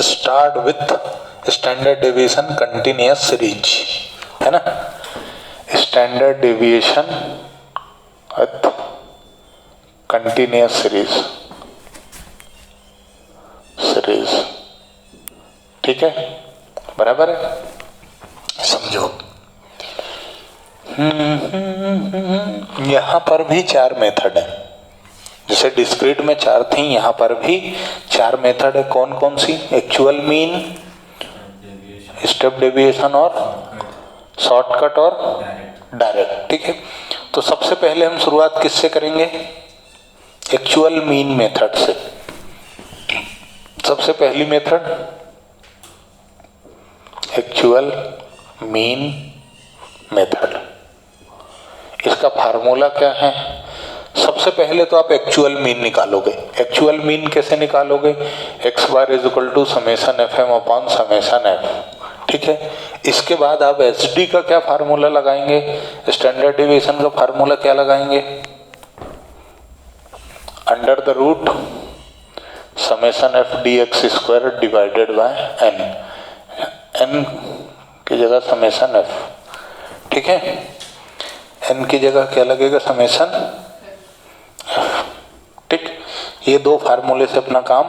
Start with standard deviation continuous series, है ना। Standard deviation with continuous series, ठीक है, बराबर है, समझो। यहां पर भी 4 मेथड है, जैसे डिस्क्रीट में 4 थी, यहां पर भी 4 मेथड है। कौन कौन सी? एक्चुअल मीन, स्टेप डेविएशन और शॉर्टकट और डायरेक्ट, ठीक है। तो सबसे पहले हम शुरुआत किससे करेंगे? एक्चुअल मीन मेथड से। सबसे पहली मेथड एक्चुअल मीन मेथड। इसका फार्मूला क्या है? सबसे पहले तो आप एक्चुअल मीन निकालोगे। एक्चुअल मीन कैसे निकालोगे? X bar is equal to summation F M upon summation F, ठीक है। इसके बाद आप एच डी का क्या फार्मूला लगाएंगे? स्टैंडर्ड डेविएशन का फार्मूला क्या लगाएंगे? Under the root summation F D x square divided by N, N की जगह समेशन एफ, ठीक है। एन की जगह क्या लगेगा? समेशन एफ, ठीक। ये 2 फार्मूले से अपना काम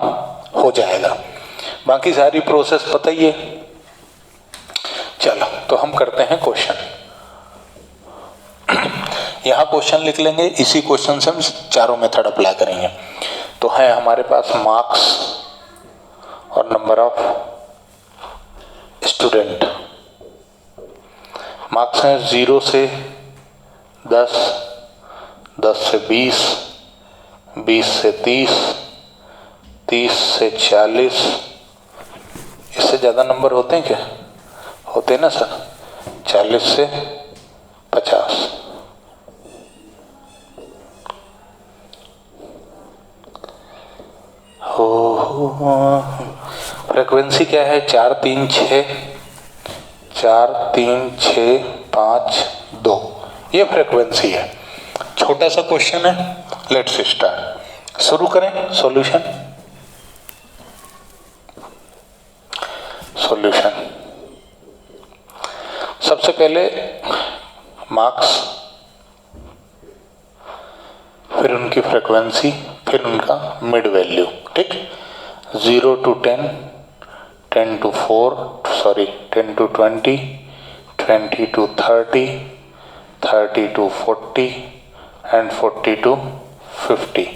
हो जाएगा। बाकी सारी प्रोसेस पता ही है। चलो तो हम करते हैं क्वेश्चन। यहां क्वेश्चन लिख लेंगे, इसी क्वेश्चन से हम चारों मेथड अप्लाई करेंगे। तो है हमारे पास मार्क्स और नंबर ऑफ स्टूडेंट। मार्क्स हैं 0 से 10, 10 से 20, 20 से 30, 30 से 40। इससे ज़्यादा नंबर होते हैं क्या? होते हैं ना सर। 40 से 50। फ्रीक्वेंसी क्या है? 4 3 6, 4 3 6 5 2, ये फ्रीक्वेंसी है। छोटा सा क्वेश्चन है, लेट्स स्टार्ट। शुरू करें सॉल्यूशन। सबसे पहले मार्क्स, फिर उनकी फ्रीक्वेंसी, फिर उनका मिड वैल्यू, ठीक। 0 to 10, 10 to 4, 10 to 20, 20 to 30, 30 to 40 and 40 to 50।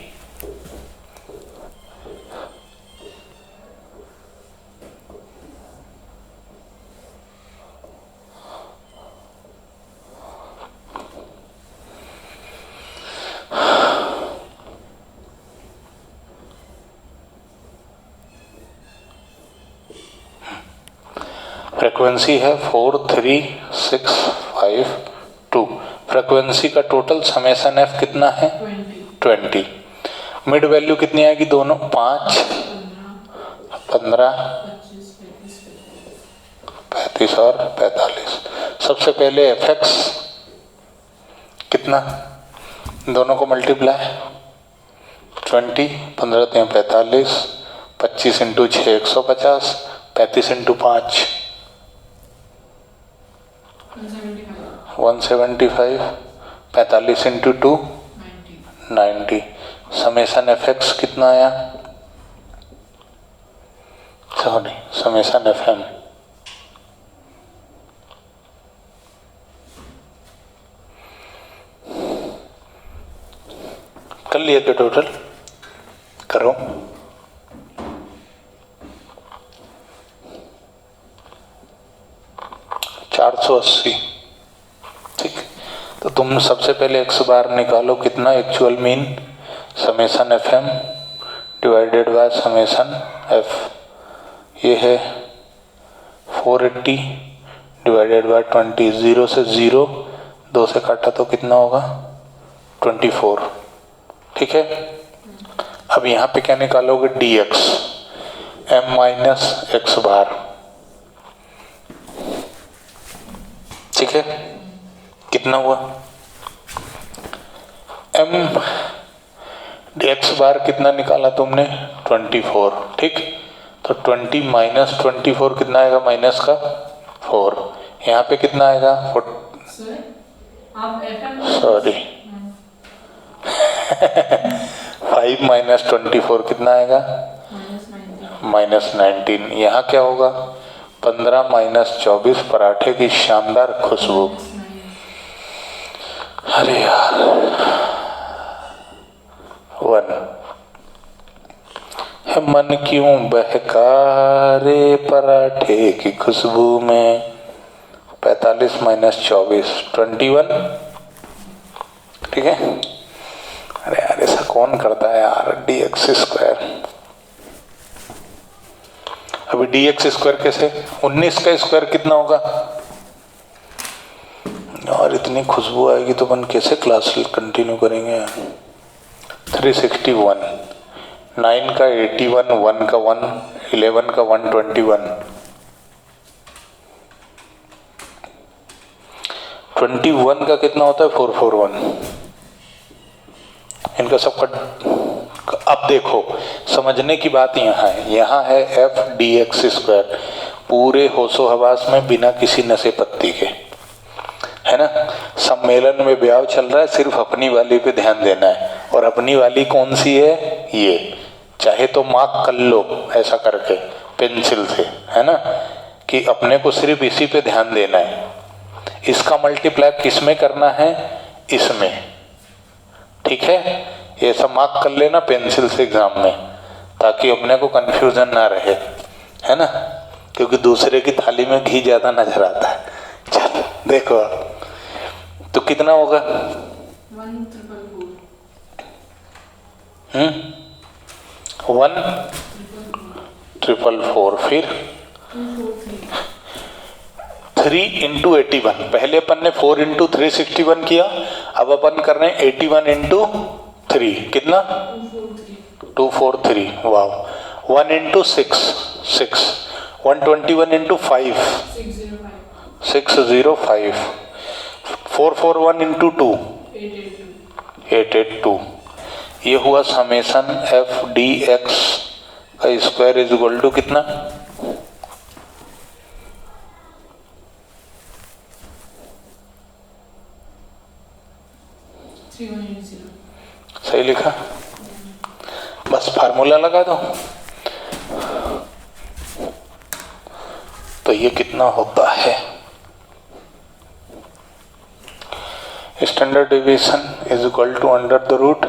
Frequency है 4 3 6 5 2। फ्रीक्वेंसी का टोटल समेशन एफ कितना है? 20। मिड वैल्यू कितनी आएगी? दोनों 5 15 35 और 45। सबसे पहले एफ एक्स कितना? दोनों को multiply 20, 15 3 45, 25 into 6 150, 35 into 5 175, 45 into 2 90। Summation F x कितना आया? सॉरी, समेशन एफ एम कर लिया क्या? टोटल करो। $480, ठीक। तो तुम सबसे पहले एक्स बार निकालो, कितना? Actual mean summation F M divided by summation F, ये है 480 डिवाइडेड बाय 20। 0 से 0, 2 से काटा तो कितना होगा? 24, ठीक है। अब यहाँ पे क्या निकालोगे? D x, m minus x bar, ठीक है। कितना हुआ? एम डी एक्स बार कितना निकाला तुमने? 24, ठीक। तो 20 माइनस 24 कितना आएगा, माइनस का 4। यहाँ पे कितना आएगा, सॉरी 5 माइनस 24 कितना आएगा, माइनस 19। यहाँ क्या होगा, 15 माइनस 24, पराठे की शानदार खुशबू। अरे यार 1 है मन क्यों बहका रे पराठे की खुशबू में। 45 माइनस 24 21, ठीक है। अरे यार ऐसा कौन करता है यार, dx स्क्वायर। अभी dx स्क्वायर कैसे, 19 का स्क्वायर कितना होगा और इतनी खुशबू आएगी तो अपन कैसे क्लास कंटिन्यू करेंगे। 361, 9 का 81, 1 का 1, 11 का 121, 21 का कितना होता है 441। इनका सबका अब देखो समझने की बात यहाँ है f dx स्क्वायर, पूरे होशो हवास में बिना किसी नशे पत्ती के, है ना। सम्मेलन में ब्याह चल रहा है, सिर्फ अपनी वाली पे ध्यान देना है। और अपनी वाली कौन सी है, ये चाहे तो मार्क कर लो ऐसा करके पेंसिल से, है ना, कि अपने को सिर्फ इसी पे ध्यान देना है। इसका मल्टीप्लाई किस में करना है, इसमें, ठीक है। ये सब मार्क कर लेना पेंसिल से एग्जाम में, ताकि अपने को कंफ्यूजन ना रहे, है ना, क्योंकि दूसरे की थाली में घी ज्यादा नजर आता है। चल देखो तो कितना होगा 1,444, फिर 3 इंटू 81। पहले अपन ने 4 इंटू 361 किया, अब अपन कर रहे हैं 81 इंटू 3, कितना 243। वाह। 1 इंटू 6 6, 121 इंटू 5 605, 441 इंटू 2 882। ये हुआ समेशन f dx का स्क्वायर इज इक्वल टू कितना, सही लिखा, बस फार्मूला लगा दो। तो ये कितना होता है, standard deviation is equal to under the root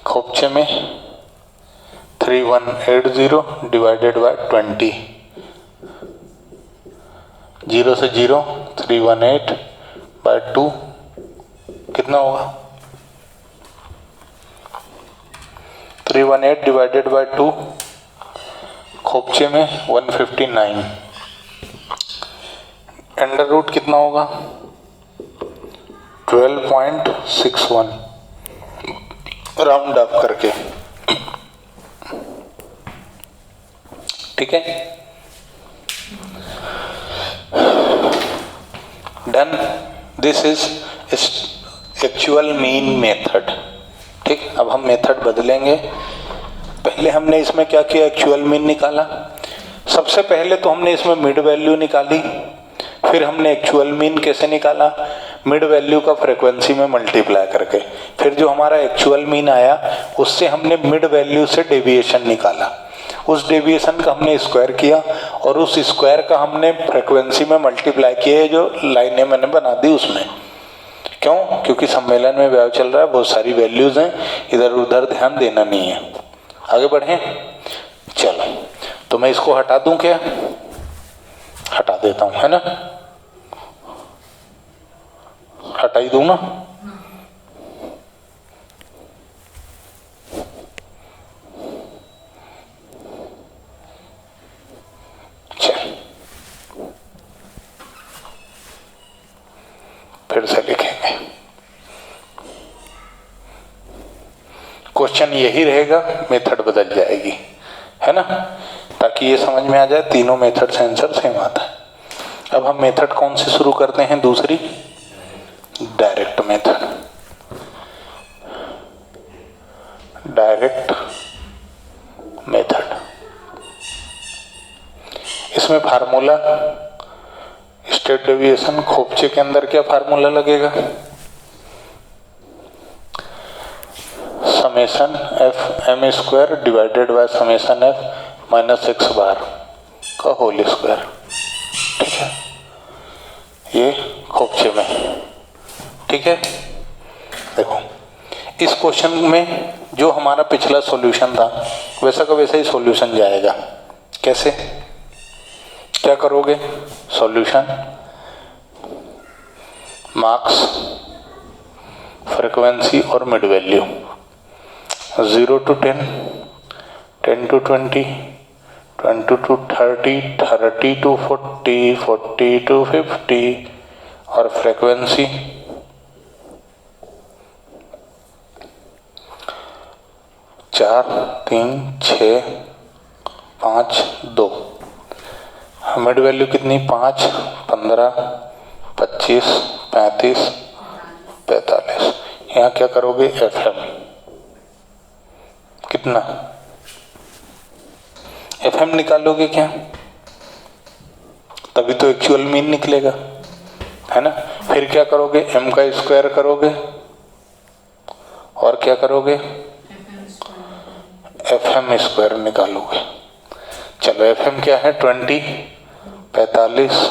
खोपचे में 3180 डिवाइडेड बाय 20, 0 से 0 318 बाय 2 कितना होगा 318 डिवाइडेड बाय 2, खोपचे में 159, अंडर रूट कितना होगा 12.61 राउंड अप करके, ठीक है। Done, this is actual mean method, ठीक। अब हम मेथड बदलेंगे। पहले हमने इसमें क्या किया, एक्चुअल मीन निकाला। सबसे पहले तो हमने इसमें मिड वैल्यू निकाली, फिर हमने एक्चुअल मीन कैसे निकाला, मिड वैल्यू का फ्रीक्वेंसी में मल्टीप्लाई करके, फिर जो हमारा एक्चुअल मीन आया उससे हमने मिड वैल्यू से डेविएशन निकाला, उस डेविएशन का हमने स्क्वायर किया और उस स्क्वायर का हमने फ्रीक्वेंसी में मल्टीप्लाई किया, जो लाइनें मैंने बना दी उसमें। क्यों, क्योंकि सम्मेलन में व्याव चल रहा है, बहुत सारी वैल्यूज हैं, इधर उधर ध्यान देना नहीं है। आगे बढ़े, चलो तो मैं इसको हटा दूं क्या, हटा देता हूं, है ना, हटा ही दूं ना। चल फिर से लिखेंगे, क्वेश्चन यही रहेगा, मेथड बदल जाएगी, है ना, ताकि ये समझ में आ जाए तीनों मेथड से आंसर सेम आता है। अब हम मेथड कौन से शुरू करते हैं, दूसरी डायरेक्ट मेथड। डायरेक्ट मेथड इसमें फार्मूला स्टेट डेविएशन खोपचे के अंदर क्या फार्मूला लगेगा, summation F M square divided by summation f minus x bar का होल स्क्वायर। ठीक है, ये खोपचे में। ठीक है, देखो इस क्वेश्चन में जो हमारा पिछला सॉल्यूशन था वैसा का वैसा ही सॉल्यूशन जाएगा। कैसे, क्या करोगे, सॉल्यूशन मार्क्स, फ्रीक्वेंसी और mid value 0 to 10, 10 to 20, 20 to 30, 30 to 40, 40 to 50 और फ्रीक्वेंसी 4, 3, 6, 5, 2। मिड वैल्यू कितनी, 5, 15, 25, 35, 45। यहाँ क्या करोगे, एफ एम कितना, एफ एम निकालोगे क्या, तभी तो एक्चुअल मीन निकलेगा, है ना। फिर क्या करोगे, एम का स्क्वायर करोगे और क्या करोगे, एफ एम स्क्वायर निकालोगे। चलो एफ एम क्या है, 20, 45,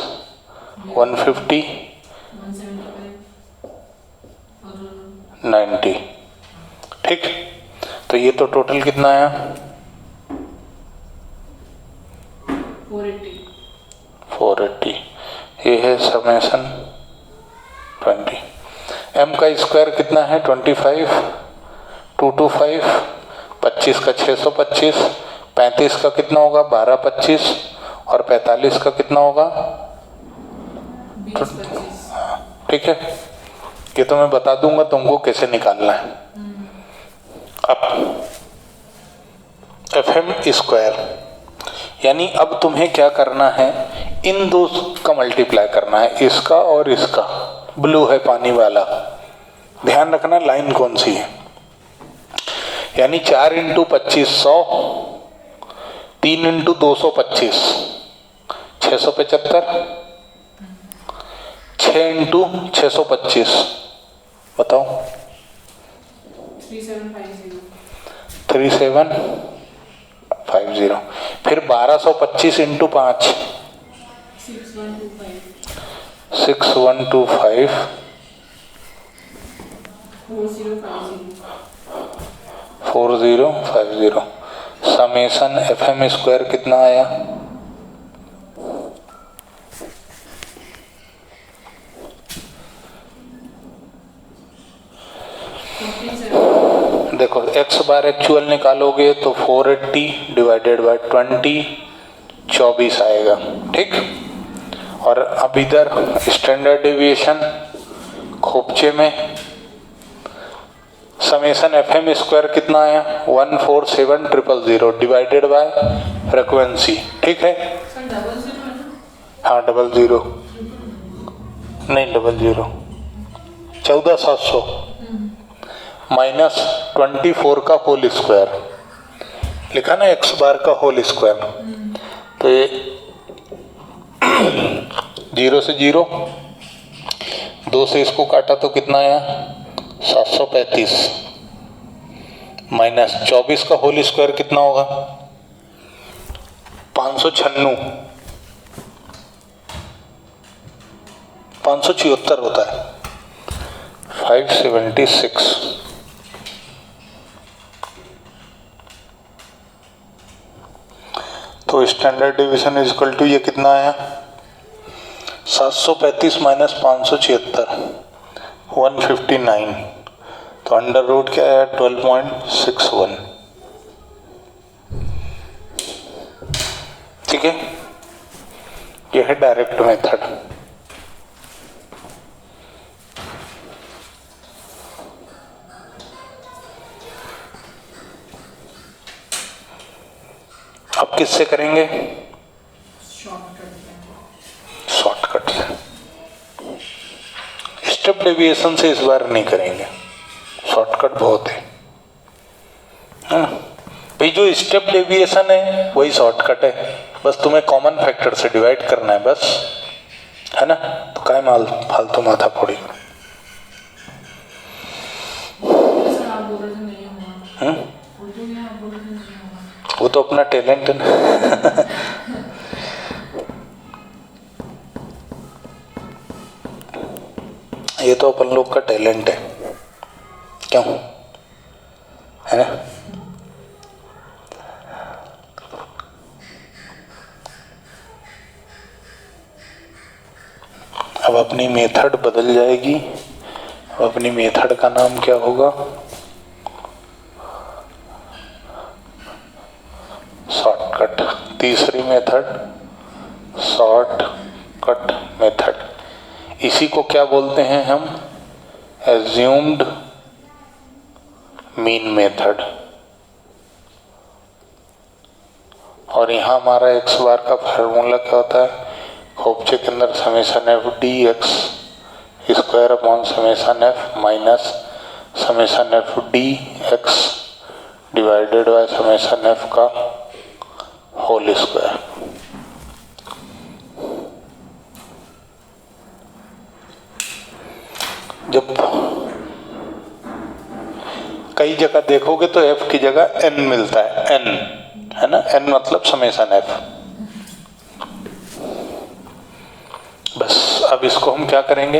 150, 90। ठीक, तो ये तो टोटल कितना आया, 480। ये है समेशन 20। एम का स्क्वायर कितना है, 25, 225, 25 का 625, 35 का कितना होगा, 12, 25 और 45 का कितना होगा, 20, 25। ठीक है, ये तो मैं बता दूंगा तुमको कैसे निकालना है। अब एफ एम स्क्वायर, यानी अब तुम्हें क्या करना है, इन दो का मल्टीप्लाई करना है, इसका और इसका। ब्लू है पानी वाला, ध्यान रखना लाइन कौन सी है। यानी 4 इंटू 25 100, 3 इंटू 225 675, 6 इंटू 625 बताओ, 3750। फिर 1225 into 5 6125 4050। Summation F M square कितना आया, देखो एक्स बार एक्चुअल निकालोगे तो 480 डिवाइडेड बाय 20 24 आएगा। ठीक, और अब इधर स्टैंडर्ड डेविएशन खोपचे में समेशन एफ एम स्क्वायर कितना आया, 147000 डिवाइडेड बाय फ्रीक्वेंसी। ठीक है, हाँ 00 नहीं 00 14700 माइनस 24 का होल स्क्वायर लिखा ना, एक्स बार का होल स्क्वायर। तो ये 0 से 0, 2 से इसको काटा तो कितना आया 735 माइनस 24 का होल स्क्वायर कितना होगा 596 576 होता है 576। तो standard division is equal to ये कितना आया 735 माइनस 576 159। तो अंडर रूट क्या है 12.61। ठीक है, ये है डायरेक्ट मेथड। अब किससे करेंगे, शॉर्टकट से। स्टेप डेविएशन से इस बार नहीं करेंगे, शॉर्टकट बहुत है ना। भाई जो स्टेप डेविएशन है वही शॉर्टकट है, बस तुम्हें कॉमन फैक्टर से डिवाइड करना है बस, है ना। तो काय माल फालतू माथा फोड़ी। वो तो अपना टैलेंट है ना। ये तो अपन लोग का टैलेंट है, क्यों, है ना। अब अपनी मेथड बदल जाएगी। अब अपनी मेथड का नाम क्या होगा? शॉर्टकट। तीसरी मेथड शॉर्टकट मेथड। इसी को क्या बोलते हैं हम? Assumed mean method. और यहाँ हमारा एक्स बार का फार्मूला क्या होता है? खोपचे के अंदर summation F D x square upon summation f minus summation F D x divided by summation F का होल स्क्वायर। जब कई जगह देखोगे तो एफ की जगह एन मिलता है, एन, है ना। एन मतलब समेशन एफ। बस अब इसको हम क्या करेंगे?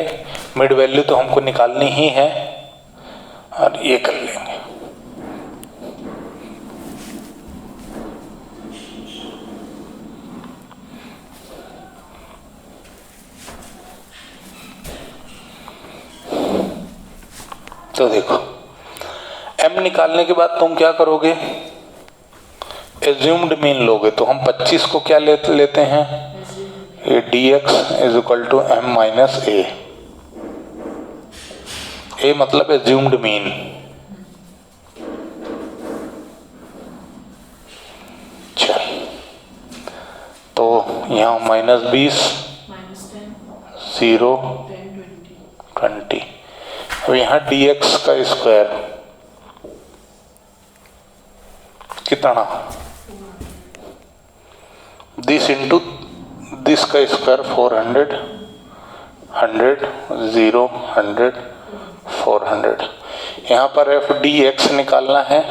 मिड वैल्यू तो हमको निकालनी ही है और ये कर लेंगे। तो देखो m निकालने के बाद तुम क्या करोगे? एज्यूम्ड मीन लोगे। तो हम 25 को क्या लेते हैं? A d x is equal to m minus a. A मतलब एज्यूम्ड मीन। चल तो यहाँ -20 0 20। अब यहाँ dx का स्क्वायर कितना? दिस इंटू दिस का स्क्वायर 400 100 0 100 400। यहाँ पर एफ डी एक्स निकालना है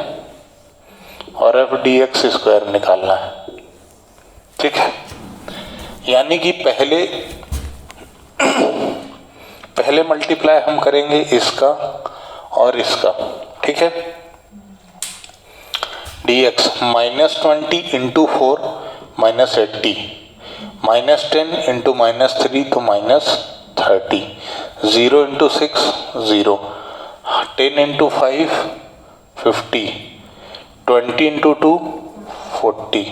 और एफ डी एक्स स्क्वायर निकालना है, ठीक है। यानी कि पहले मल्टीप्लाई हम करेंगे इसका और इसका, ठीक है। dx -20 इंटू 4 -80 -10 इंटू -3 तो -30 0 इंटू 6 0 10 इंटू 5 50 20 इंटू 2 40।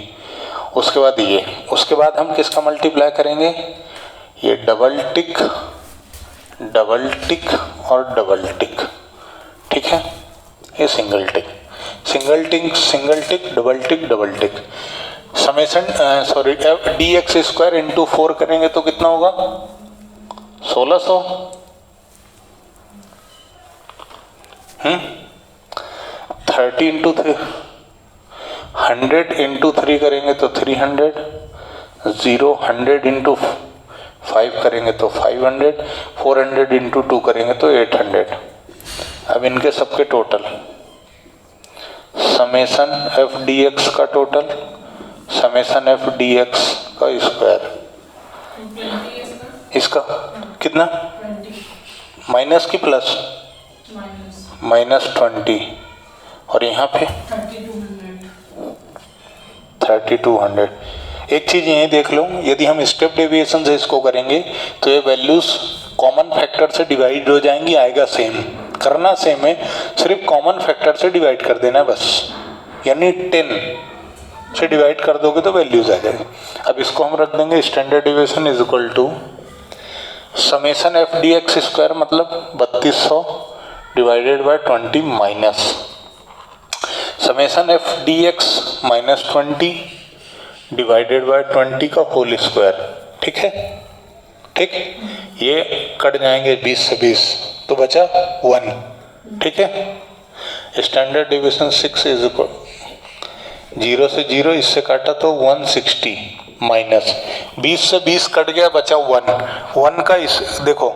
उसके बाद ये, उसके बाद हम किसका मल्टीप्लाई करेंगे? ये डबल टिक और डबल टिक, ठीक है। ये single tick double tick summation sorry d x square into 4 करेंगे तो कितना होगा? 1600। 30 इंटू 100 इंटू 3 करेंगे तो 300 0 100 इंटू 5 करेंगे तो 500 400 इंटू 2 करेंगे तो 800। अब इनके सबके total summation F D x का total summation F D x का स्क्वायर। इसका कितना? माइनस की प्लस? -20 और यहाँ पे 3200। एक चीज यही देख लो, यदि हम स्टेप डेविएशन से इसको करेंगे तो ये वैल्यूज कॉमन फैक्टर से डिवाइड हो जाएंगी, आएगा सेम। करना सेम है, सिर्फ कॉमन फैक्टर से डिवाइड कर देना है बस। यानी 10 से डिवाइड कर दोगे तो वैल्यूज आ जाएगी। अब इसको हम रख देंगे standard deviation is equal to summation F D x square मतलब 3200 divided by 20 minus summation F D X -20 divided by 20 का होल स्क्वायर, ठीक है। ठीक, ये कट जाएंगे 20 से 20 तो बचा 1, ठीक है। स्टैंडर्ड डेविएशन 6 इज इक्वल 0 से 0 इससे काटा तो 160 माइनस 20 से 20 कट गया, बचा 1 का इस देखो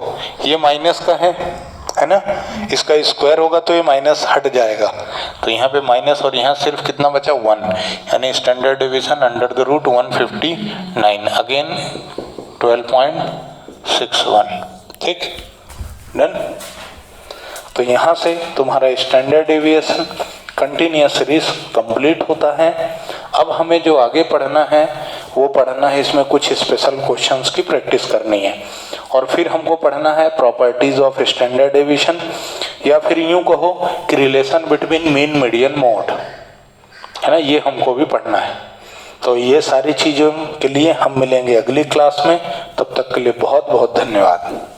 ये माइनस का है ना, इसका स्क्वायर होगा तो ये माइनस हट जाएगा, तो यहाँ पे माइनस और यहाँ सिर्फ कितना बचा 1, यानी standard deviation under the root 159, again 12.61। ठीक, डन। तो यहाँ से तुम्हारा standard deviation continuous risk complete होता है। अब हमें जो आगे पढ़ना है वो पढ़ना है, इसमें कुछ स्पेशल क्वेश्चंस की प्रैक्टिस करनी है, और फिर हमको पढ़ना है प्रॉपर्टीज ऑफ स्टैंडर्ड डेविएशन, या फिर यूं कहो कि relation between mean median mode, है ना, ये हमको भी पढ़ना है। तो ये सारी चीज़ों के लिए हम मिलेंगे अगली क्लास में, तब तक के लिए बहुत बहुत धन्यवाद।